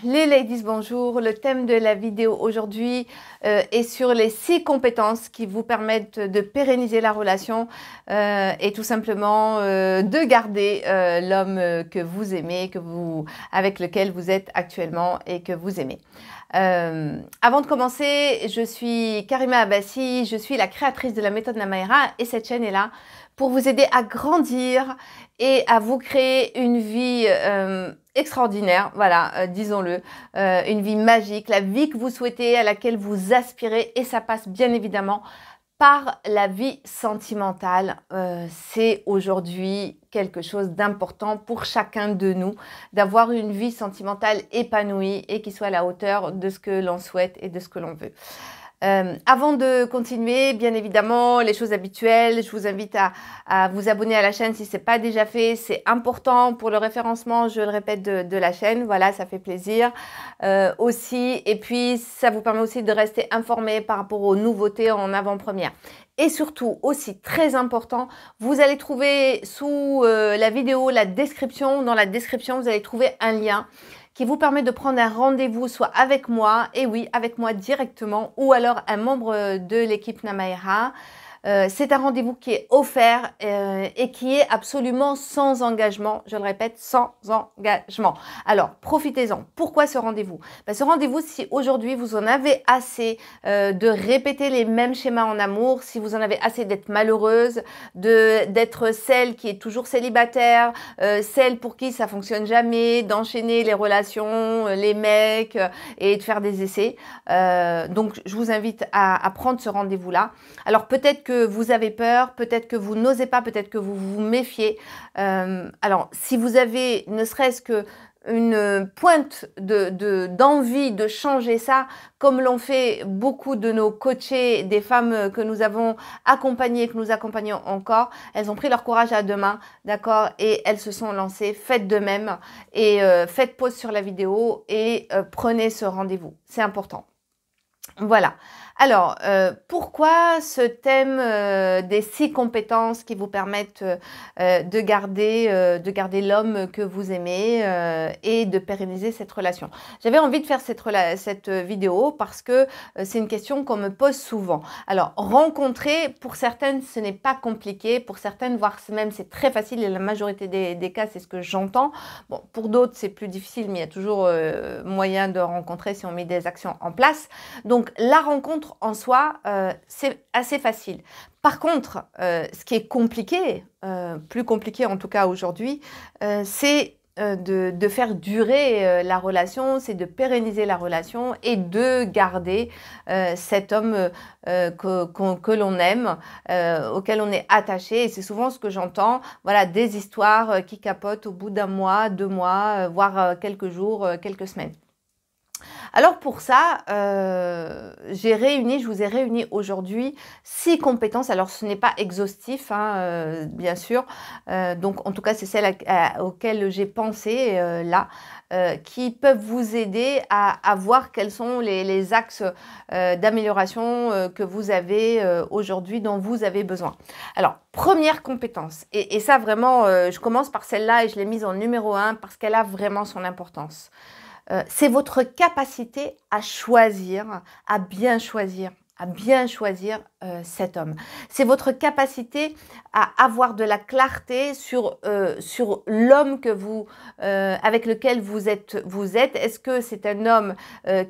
Les ladies, bonjour. Le thème de la vidéo aujourd'hui est sur les 6 compétences qui vous permettent de pérenniser la relation et tout simplement de garder l'homme que vous aimez, avec lequel vous êtes actuellement et que vous aimez. Avant de commencer, je suis Karima Abbassi, je suis la créatrice de la méthode Namaera et cette chaîne est là pour vous aider à grandir et à vous créer une vie extraordinaire, voilà, disons-le, une vie magique, la vie que vous souhaitez, à laquelle vous aspirez, et ça passe bien évidemment par la vie sentimentale. C'est aujourd'hui quelque chose d'important pour chacun de nous, d'avoir une vie sentimentale épanouie et qui soit à la hauteur de ce que l'on souhaite et de ce que l'on veut. Avant de continuer, bien évidemment, les choses habituelles, je vous invite à vous abonner à la chaîne si ce n'est pas déjà fait. C'est important pour le référencement, je le répète, de la chaîne. Voilà, ça fait plaisir aussi. Et puis, ça vous permet aussi de rester informé par rapport aux nouveautés en avant-première. Et surtout, aussi très important, vous allez trouver sous la vidéo, la description. Dans la description, vous allez trouver un lien qui vous permet de prendre un rendez-vous soit avec moi, et oui, avec moi directement, ou alors un membre de l'équipe Namaera. C'est un rendez-vous qui est offert et qui est absolument sans engagement. Je le répète, sans engagement. Alors, profitez-en. Pourquoi ce rendez-vous? Ce rendez-vous, si aujourd'hui vous en avez assez de répéter les mêmes schémas en amour, si vous en avez assez d'être malheureuse, d'être celle qui est toujours célibataire, celle pour qui ça fonctionne jamais, d'enchaîner les relations, les mecs et de faire des essais. Donc, je vous invite à prendre ce rendez-vous-là. Alors, peut-être que vous avez peur, peut-être que vous n'osez pas, peut-être que vous vous méfiez. Alors, si vous avez ne serait-ce que une pointe d'envie de changer ça, comme l'ont fait beaucoup de nos coachés, des femmes que nous avons accompagnées, que nous accompagnons encore, elles ont pris leur courage à deux mains, d'accord, et elles se sont lancées. Faites de même et faites pause sur la vidéo et prenez ce rendez-vous. C'est important. Voilà. Alors, pourquoi ce thème des 6 compétences qui vous permettent de garder l'homme que vous aimez et de pérenniser cette relation? J'avais envie de faire cette vidéo parce que c'est une question qu'on me pose souvent. Alors, rencontrer, pour certaines, ce n'est pas compliqué. Pour certaines, voire même, c'est très facile et la majorité des cas, c'est ce que j'entends. Bon, pour d'autres, c'est plus difficile, mais il y a toujours moyen de rencontrer si on met des actions en place. Donc, la rencontre en soi, c'est assez facile. Par contre, ce qui est compliqué, plus compliqué en tout cas aujourd'hui, c'est de faire durer la relation, c'est de pérenniser la relation et de garder cet homme que l'on aime, auquel on est attaché. Et c'est souvent ce que j'entends, voilà, des histoires qui capotent au bout d'un mois, 2 mois, voire quelques jours, quelques semaines. Alors pour ça, je vous ai réuni aujourd'hui 6 compétences. Alors ce n'est pas exhaustif, hein, bien sûr. Donc en tout cas, c'est celles auxquelles j'ai pensé là, qui peuvent vous aider à voir quels sont les axes d'amélioration que vous avez aujourd'hui, dont vous avez besoin. Alors, première compétence, et ça vraiment, je commence par celle-là et je l'ai mise en numéro 1 parce qu'elle a vraiment son importance. C'est votre capacité à choisir, à bien choisir cet homme. C'est votre capacité à avoir de la clarté sur l'homme avec lequel vous êtes. Est-ce que c'est un homme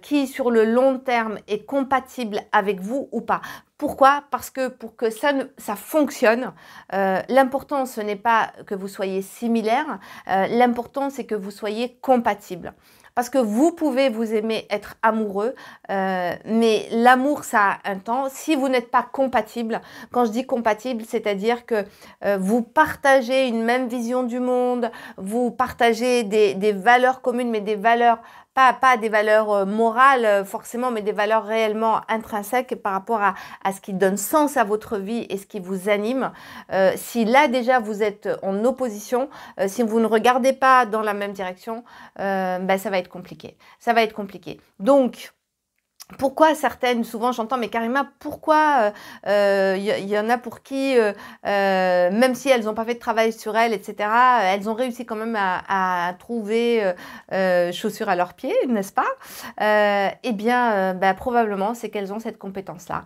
qui, sur le long terme, est compatible avec vous ou pas? Pourquoi? Parce que pour que ça fonctionne, l'important, ce n'est pas que vous soyez similaires, l'important, c'est que vous soyez compatibles. Parce que vous pouvez vous aimer, être amoureux, mais l'amour, ça a un temps. Si vous n'êtes pas compatible, quand je dis compatible, c'est-à-dire que vous partagez une même vision du monde, vous partagez des valeurs communes, mais des valeurs, pas des valeurs morales forcément, mais des valeurs réellement intrinsèques par rapport à ce qui donne sens à votre vie et ce qui vous anime. Si là déjà vous êtes en opposition, si vous ne regardez pas dans la même direction, ça va être compliqué. Ça va être compliqué. Donc, Pourquoi certaines, souvent j'entends, mais Karima, pourquoi y en a pour qui, même si elles n'ont pas fait de travail sur elles, etc., elles ont réussi quand même à trouver chaussures à leurs pieds, n'est-ce pas? Eh bien, bah, probablement, c'est qu'elles ont cette compétence-là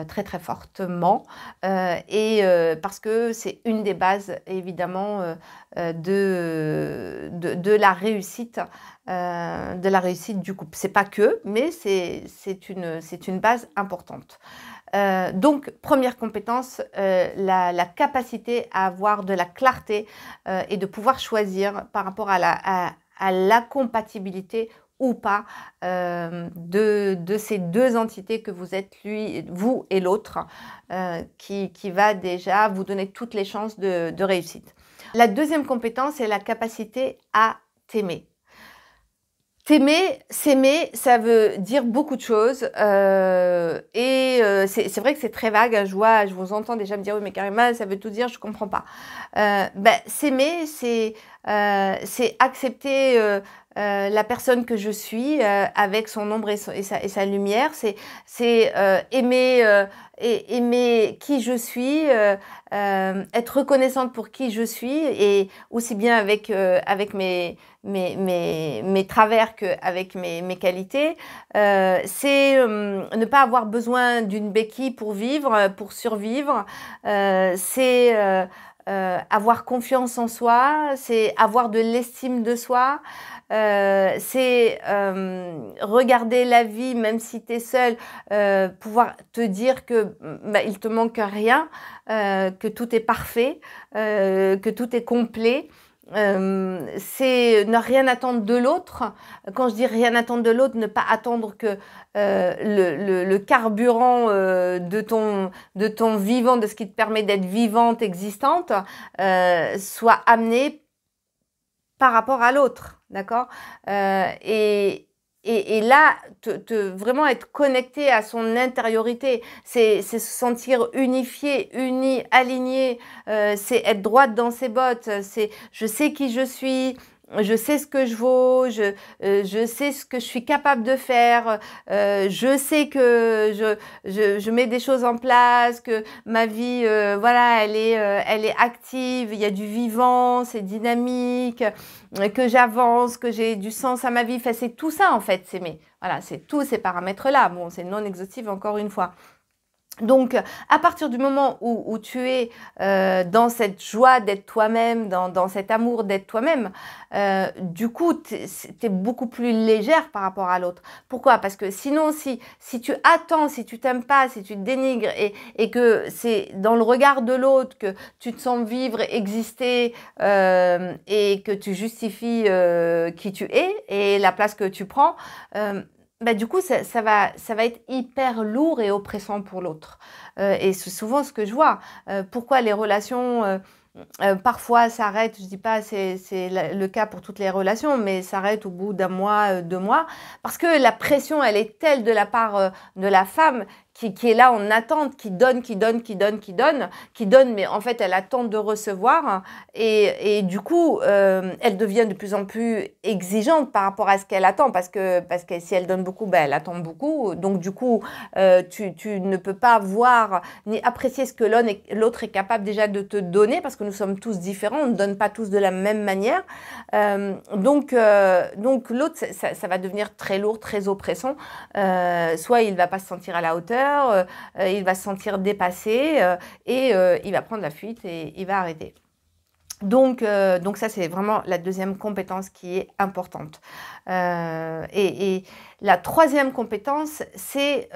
très très fortement, parce que c'est une des bases, évidemment, de la réussite. De la réussite du couple. C'est pas que, mais c'est une base importante. Donc, première compétence, la capacité à avoir de la clarté et de pouvoir choisir par rapport à la compatibilité ou pas de ces deux entités que vous êtes, vous et l'autre, qui va déjà vous donner toutes les chances de réussite. La deuxième compétence est la capacité à t'aimer. S'aimer, ça veut dire beaucoup de choses c'est vrai que c'est très vague. Je vous entends déjà me dire oui mais Karima ça veut tout dire, je comprends pas. S'aimer c'est accepter la personne que je suis avec son ombre et sa lumière. C'est aimer qui je suis, être reconnaissante pour qui je suis et aussi bien avec mes travers qu'avec mes qualités. C'est ne pas avoir besoin d'une béquille pour vivre, pour survivre. C'est avoir confiance en soi, c'est avoir de l'estime de soi. C'est regarder la vie, même si tu es seule, pouvoir te dire que il te manque rien, que tout est parfait, que tout est complet. C'est ne rien attendre de l'autre. Quand je dis rien attendre de l'autre, ne pas attendre que le carburant de ton vivant, de ce qui te permet d'être vivante, existante, soit amené par rapport à l'autre, d'accord? Et là, vraiment être connecté à son intériorité, c'est se sentir unifié, uni, aligné, c'est être droite dans ses bottes, c'est je sais qui je suis, je sais ce que je vaux, je sais ce que je suis capable de faire, je sais que je mets des choses en place, que ma vie, voilà, elle est active, il y a du vivant, c'est dynamique, que j'avance, que j'ai du sens à ma vie. Enfin, c'est tout ça en fait, s'aimer. Voilà, c'est tous ces paramètres-là. Bon, c'est non exhaustif encore une fois. Donc, à partir du moment où tu es dans cette joie d'être toi-même, dans cet amour d'être toi-même, du coup, tu es beaucoup plus légère par rapport à l'autre. Pourquoi? Parce que sinon, si tu attends, si tu t'aimes pas, si tu te dénigres et que c'est dans le regard de l'autre que tu te sens vivre, exister et que tu justifies qui tu es et la place que tu prends, du coup, ça va être hyper lourd et oppressant pour l'autre. Et c'est souvent ce que je vois. Pourquoi les relations parfois s'arrêtent, je dis pas c'est le cas pour toutes les relations, mais s'arrêtent au bout d'un mois, 2 mois, parce que la pression, elle est telle de la part de la femme qui est là en attente, qui donne, mais en fait, elle attend de recevoir. Et du coup, elle devient de plus en plus exigeante par rapport à ce qu'elle attend, parce que si elle donne beaucoup, elle attend beaucoup. Donc, du coup, tu ne peux pas voir ni apprécier ce que l'autre est capable déjà de te donner, parce que nous sommes tous différents, on ne donne pas tous de la même manière. Donc l'autre, ça va devenir très lourd, très oppressant. Soit il ne va pas se sentir à la hauteur, il va se sentir dépassé et il va prendre la fuite et il va arrêter. Donc ça, c'est vraiment la deuxième compétence qui est importante. Et la troisième compétence, c'est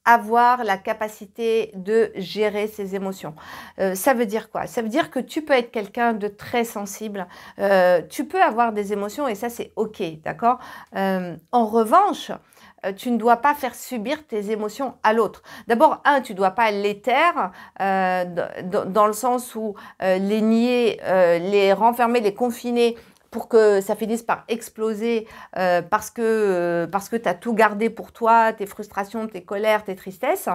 avoir la capacité de gérer ses émotions. Ça veut dire quoi? Ça veut dire que tu peux être quelqu'un de très sensible, tu peux avoir des émotions et ça, c'est OK, d'accord? En revanche, tu ne dois pas faire subir tes émotions à l'autre. D'abord, tu ne dois pas les taire dans le sens où les nier, les renfermer, les confiner pour que ça finisse par exploser parce que tu as tout gardé pour toi, tes frustrations, tes colères, tes tristesses,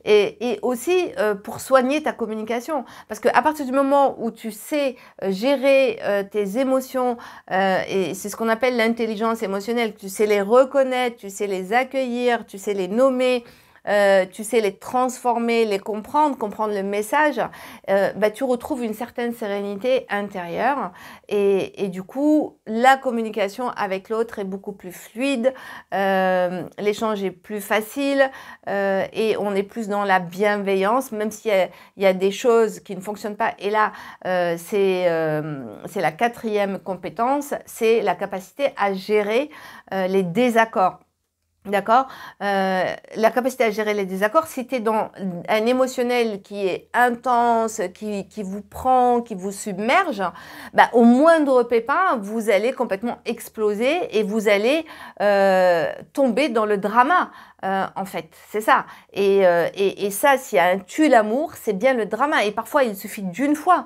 et aussi pour soigner ta communication. Parce qu'à partir du moment où tu sais gérer tes émotions, et c'est ce qu'on appelle l'intelligence émotionnelle, tu sais les reconnaître, tu sais les accueillir, tu sais les nommer, tu sais les transformer, les comprendre le message, tu retrouves une certaine sérénité intérieure et du coup, la communication avec l'autre est beaucoup plus fluide, l'échange est plus facile et on est plus dans la bienveillance, même s'il y a des choses qui ne fonctionnent pas. Et là, c'est la 4e compétence, c'est la capacité à gérer les désaccords. D'accord, la capacité à gérer les désaccords, si tu es dans un émotionnel qui est intense, qui vous prend, qui vous submerge, au moindre pépin, vous allez complètement exploser et vous allez tomber dans le drama. En fait, c'est ça. Et ça, s'il y a un tue l'amour, c'est bien le drama. Et parfois, il suffit d'une fois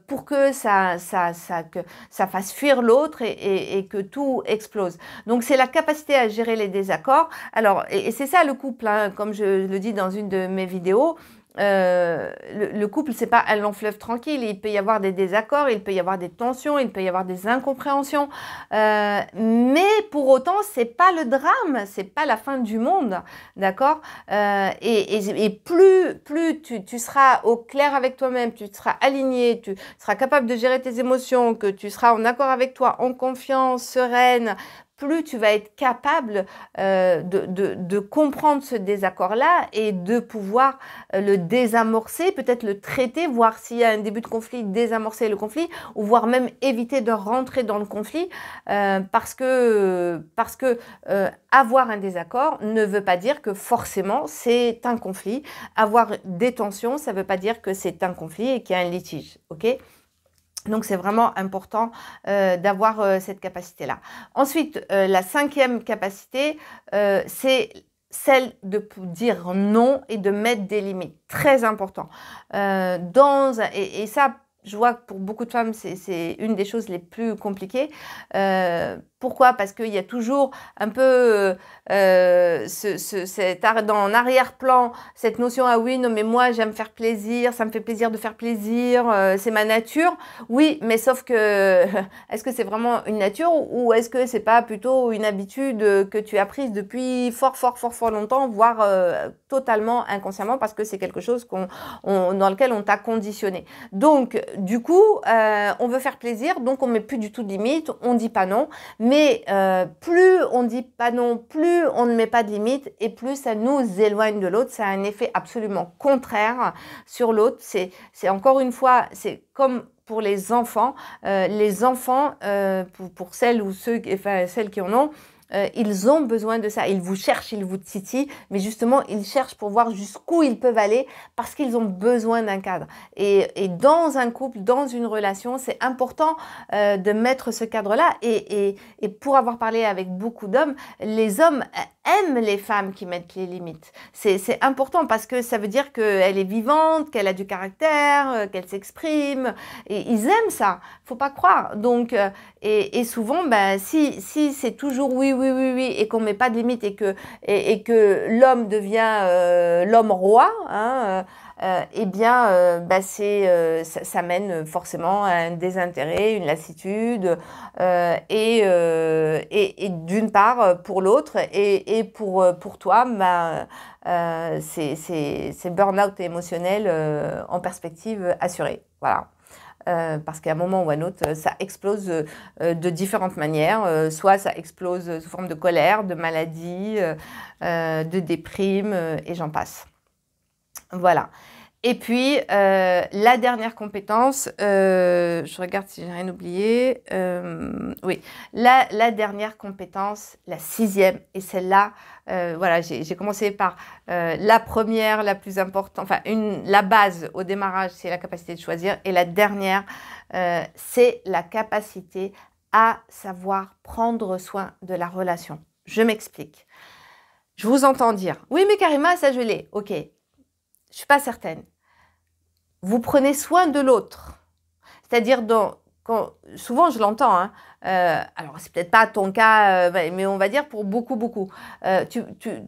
pour que ça fasse fuir l'autre et que tout explose. Donc, c'est la capacité à gérer les désaccords. Alors, et c'est ça le couple, hein, comme je le dis dans une de mes vidéos. Le couple, c'est pas un long fleuve tranquille. Il peut y avoir des désaccords, il peut y avoir des tensions, il peut y avoir des incompréhensions. Mais pour autant, c'est pas le drame, c'est pas la fin du monde, d'accord. Et plus tu seras au clair avec toi-même, tu seras aligné, tu seras capable de gérer tes émotions, que tu seras en accord avec toi, en confiance, sereine, plus tu vas être capable de comprendre ce désaccord-là et de pouvoir le désamorcer, peut-être le traiter, voir s'il y a un début de conflit, désamorcer le conflit, ou voire même éviter de rentrer dans le conflit, parce que avoir un désaccord ne veut pas dire que forcément c'est un conflit. Avoir des tensions, ça ne veut pas dire que c'est un conflit et qu'il y a un litige, ok ? Donc, c'est vraiment important d'avoir cette capacité-là. Ensuite, la 5e capacité, c'est celle de dire non et de mettre des limites. Très important. Et ça, je vois que pour beaucoup de femmes, c'est une des choses les plus compliquées. Pourquoi? Parce qu'il y a toujours un peu en arrière-plan cette notion, ah oui, non mais moi j'aime faire plaisir, ça me fait plaisir de faire plaisir, c'est ma nature. Oui, mais sauf que, est-ce que c'est vraiment une nature ou est-ce que c'est pas plutôt une habitude que tu as prise depuis fort longtemps, voire totalement inconsciemment parce que c'est quelque chose dans lequel on t'a conditionné. Donc, du coup, on veut faire plaisir, donc on met plus du tout de limite, on dit pas non. Mais plus on dit pas non, plus on ne met pas de limite et plus ça nous éloigne de l'autre. Ça a un effet absolument contraire sur l'autre. C'est encore une fois, c'est comme pour les enfants. Pour celles ou celles qui en ont, ils ont besoin de ça. Ils vous cherchent, ils vous titillent, mais justement, ils cherchent pour voir jusqu'où ils peuvent aller parce qu'ils ont besoin d'un cadre. Et dans un couple, dans une relation, c'est important de mettre ce cadre-là. Et pour avoir parlé avec beaucoup d'hommes, les hommes aiment les femmes qui mettent les limites. C'est important parce que ça veut dire qu'elle est vivante, qu'elle a du caractère, qu'elle s'exprime. Et ils aiment ça, faut pas croire. Donc, et souvent, si c'est toujours oui, et qu'on met pas de limite et que l'homme devient l'homme roi, hein, ça mène forcément à un désintérêt, une lassitude, et d'une part pour l'autre et pour toi, c'est burn-out émotionnel en perspective assurée. Voilà. Parce qu'à un moment ou à un autre, ça explose de différentes manières. Soit ça explose sous forme de colère, de maladie, de déprime, et j'en passe. Voilà. Et puis, la dernière compétence, je regarde si j'ai rien oublié. Oui, la dernière compétence, la 6e, et celle-là, voilà, j'ai commencé par la première, la plus importante, enfin, la base au démarrage, c'est la capacité de choisir. Et la dernière, c'est la capacité à savoir prendre soin de la relation. Je m'explique. Je vous entends dire, oui, mais Karima, ça je l'ai. Ok, je ne suis pas certaine. Vous prenez soin de l'autre, c'est-à-dire dans souvent je l'entends, hein, alors c'est peut-être pas ton cas, mais on va dire pour beaucoup.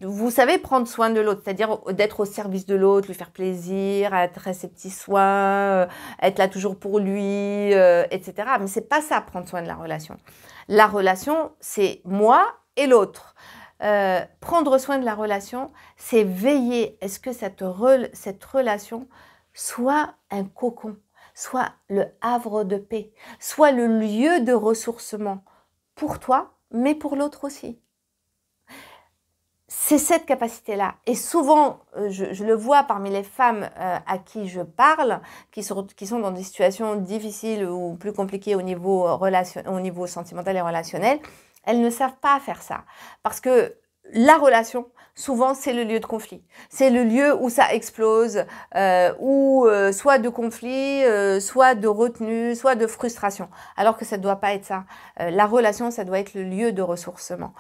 Vous savez prendre soin de l'autre, c'est-à-dire d'être au service de l'autre, lui faire plaisir, être à ses petits soins, être là toujours pour lui, etc. Mais c'est pas ça, prendre soin de la relation. La relation, c'est moi et l'autre. Prendre soin de la relation, c'est veiller à ce que cette relation soit un cocon, soit le havre de paix, soit le lieu de ressourcement pour toi, mais pour l'autre aussi. C'est cette capacité-là. Et souvent, je le vois parmi les femmes à qui je parle, qui sont dans des situations difficiles ou plus compliquées au niveau sentimental et relationnel, elles ne savent pas faire ça. Parce que la relation, souvent, c'est le lieu de conflit. C'est le lieu où ça explose, soit de conflit, soit de retenue, soit de frustration. Alors que ça ne doit pas être ça. La relation, ça doit être le lieu de ressourcement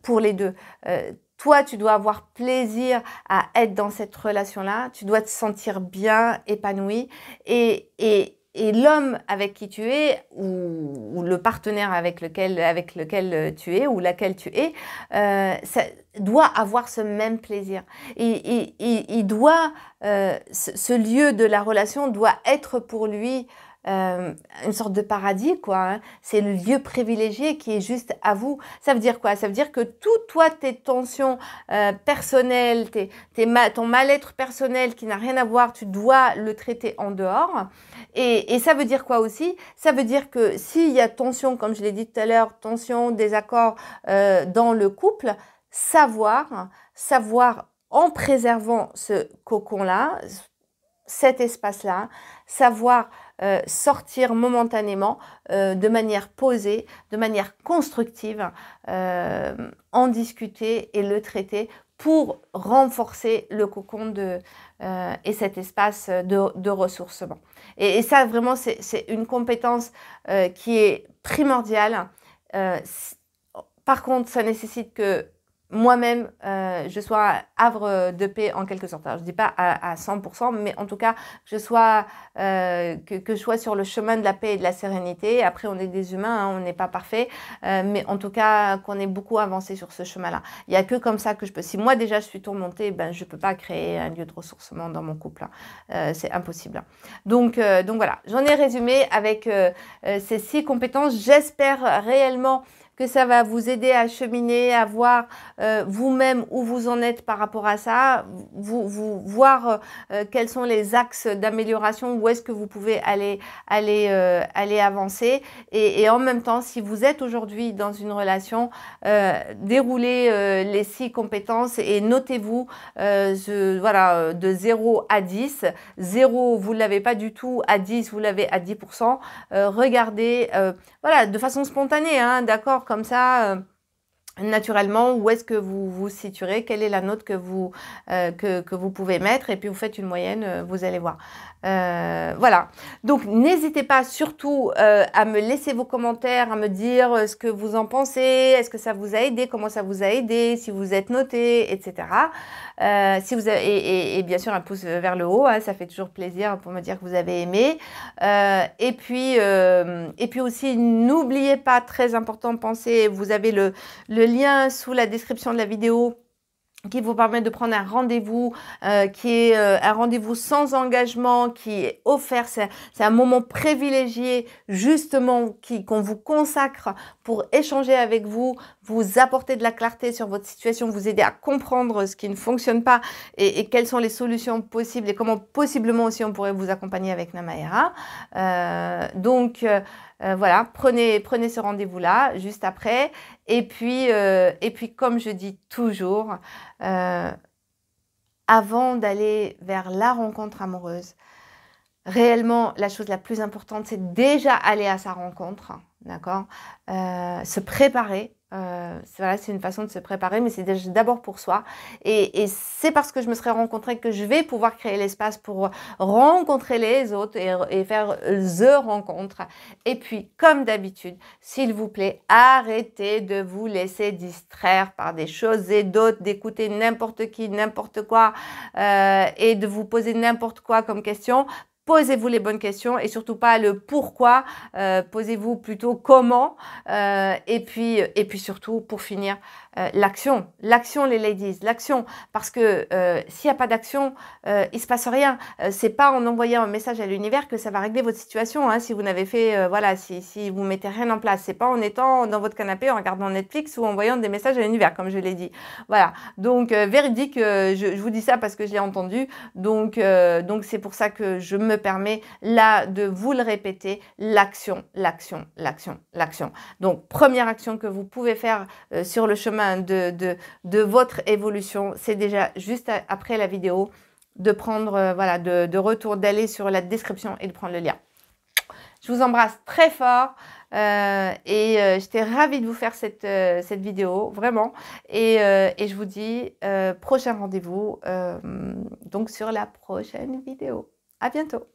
pour les deux. Toi, tu dois avoir plaisir à être dans cette relation-là. Tu dois te sentir bien, épanoui. Et l'homme avec qui tu es, ou le partenaire avec lequel tu es, ou laquelle tu es, ça doit avoir ce même plaisir. Il doit, ce lieu de la relation doit être pour lui une sorte de paradis, quoi. Hein. C'est le lieu privilégié qui est juste à vous. Ça veut dire quoi? Ça veut dire que tes tensions personnelles, ton mal-être personnel qui n'a rien à voir, tu dois le traiter en dehors. Et ça veut dire quoi aussi? Ça veut dire que s'il y a tension, comme je l'ai dit tout à l'heure, tension, désaccord dans le couple, savoir en préservant ce cocon-là, cet espace-là, savoir sortir momentanément de manière posée, de manière constructive, en discuter et le traiter pour renforcer le cocon et cet espace de ressourcement. Et ça, vraiment, c'est une compétence qui est primordiale. Par contre, ça nécessite que moi-même, je sois havre de paix en quelque sorte. Alors, je ne dis pas à 100%, mais en tout cas, que je sois sur le chemin de la paix et de la sérénité. Après, on est des humains, hein, on n'est pas parfait, mais en tout cas, qu'on ait beaucoup avancé sur ce chemin-là. Il n'y a que comme ça que je peux. Si moi, déjà, je suis tourmentée, ben, je ne peux pas créer un lieu de ressourcement dans mon couple. Hein. C'est impossible. Donc voilà, j'en ai résumé avec ces 6 compétences. J'espère réellement que ça va vous aider à cheminer, à voir vous-même où vous en êtes par rapport à ça, voir quels sont les axes d'amélioration, où est-ce que vous pouvez aller avancer. Et en même temps, si vous êtes aujourd'hui dans une relation, déroulez les 6 compétences et notez-vous de 0 à 10. 0, vous ne l'avez pas du tout, à 10, vous l'avez à 10%. Regardez, de façon spontanée, hein, d'accord, comme ça, naturellement, où est-ce que vous vous situerez, quelle est la note que vous pouvez mettre, et puis vous faites une moyenne, vous allez voir. Voilà, donc n'hésitez pas surtout à me laisser vos commentaires, à me dire ce que vous en pensez, est-ce que ça vous a aidé, comment ça vous a aidé, si vous êtes noté, etc. Si vous avez, et bien sûr un pouce vers le haut, hein, ça fait toujours plaisir pour me dire que vous avez aimé. Et puis aussi, n'oubliez pas, très important, pensez, vous avez le lien sous la description de la vidéo qui vous permet de prendre un rendez-vous qui est un rendez-vous sans engagement, qui est offert. C'est un moment privilégié justement qu'on vous consacre pour échanger avec vous apporter de la clarté sur votre situation, vous aider à comprendre ce qui ne fonctionne pas et quelles sont les solutions possibles et comment possiblement aussi on pourrait vous accompagner avec Namaera. Voilà, prenez ce rendez-vous-là juste après. Et puis, comme je dis toujours, avant d'aller vers la rencontre amoureuse, réellement, la chose la plus importante, c'est déjà aller à sa rencontre, d'accord, se préparer. C'est une façon de se préparer, mais c'est d'abord pour soi. Et c'est parce que je me serai rencontrée que je vais pouvoir créer l'espace pour rencontrer les autres et faire the rencontre. Et puis, comme d'habitude, s'il vous plaît, arrêtez de vous laisser distraire par des choses et d'autres, d'écouter n'importe qui, n'importe quoi et de vous poser n'importe quoi comme question. Posez-vous les bonnes questions et surtout pas le pourquoi, posez-vous plutôt comment. Et puis surtout, pour finir, l'action. L'action, les ladies, l'action. Parce que s'il n'y a pas d'action, il ne se passe rien. C'est pas en envoyant un message à l'univers que ça va régler votre situation. Hein, si vous n'avez fait, voilà, si vous mettez rien en place. C'est pas en étant dans votre canapé, en regardant Netflix ou en envoyant des messages à l'univers, comme je l'ai dit. Voilà. Donc, véridique, je vous dis ça parce que je l'ai entendu. Donc c'est pour ça que je me permets là de vous le répéter, l'action, l'action, l'action, l'action. Donc, première action que vous pouvez faire sur le chemin de votre évolution, c'est déjà juste après la vidéo de prendre, voilà, de retour, d'aller sur la description et de prendre le lien. Je vous embrasse très fort j'étais ravie de vous faire cette vidéo, vraiment. Et je vous dis prochain rendez-vous donc sur la prochaine vidéo. À bientôt.